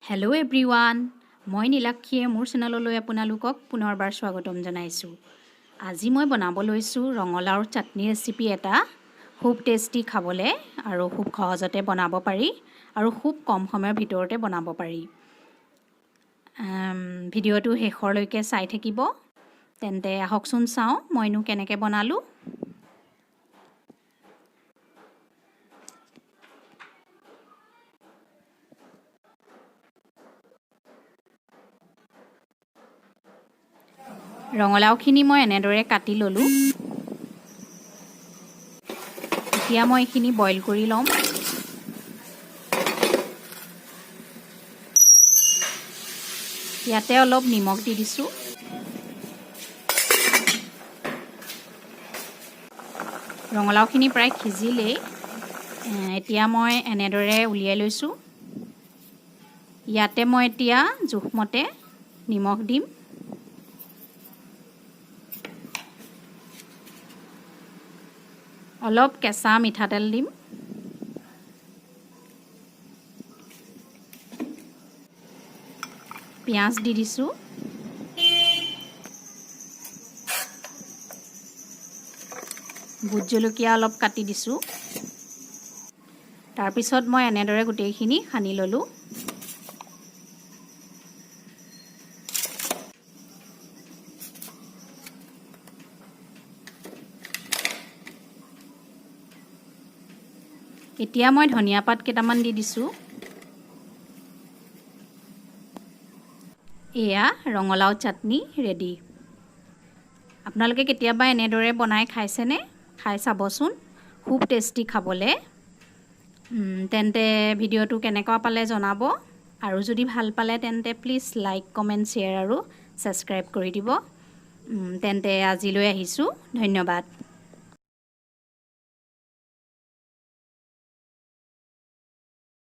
Hello' everyone, মই নীলাক্ষীয়ে মোৰ চেনেললৈ আপোনালোকক পুনৰবাৰ স্বাগতম জনাইছোঁ। আজি মই বনাব লৈছোঁ ৰঙালাওৰ চাটনি ৰেচিপি এটা। খুব টেষ্টি খাবলৈ আৰু খুব সহজতে বনাব পাৰি আৰু খুব কম সময়ৰ ভিতৰতে বনাব পাৰি। ভিডিঅ'টো শেষৰলৈকে চাই থাকিব। তেন্তে আহকচোন চাওঁ মইনো কেনেকৈ বনালোঁ। ৰঙালাওখিনি মই এনেদৰে কাটি ল'লোঁ। এতিয়া মই এইখিনি বইল কৰি ল'ম। ইয়াতে অলপ নিমখ দি দিছোঁ। ৰঙালাওখিনি প্ৰায় সিজিলেই। এতিয়া মই এনেদৰে উলিয়াই লৈছোঁ। ইয়াতে মই এতিয়া জোখমতে নিমখ দিম। অলপ কেঁচা মিঠাতেল দিম। পিঁয়াজ দি দিছোঁ। ভোট জলকীয়া অলপ কাটি দিছোঁ। তাৰপিছত মই এনেদৰে গোটেইখিনি সানি ল'লোঁ। এতিয়া মই ধনিয়া পাত কেইটামান দি দিছোঁ। এয়া ৰঙালাও চাটনি ৰেডি। আপোনালোকে কেতিয়াবা এনেদৰে বনাই খাইছেনে? খাই চাবচোন, খুব টেষ্টি খাবলৈ। তেন্তে ভিডিঅ'টো কেনেকুৱা পালে জনাব। আৰু যদি ভাল পালে তেন্তে প্লিজ লাইক, কমেণ্ট, শ্বেয়াৰ আৰু ছাবস্ক্ৰাইব কৰি দিব। তেন্তে আজিলৈ আহিছোঁ। ধন্যবাদ।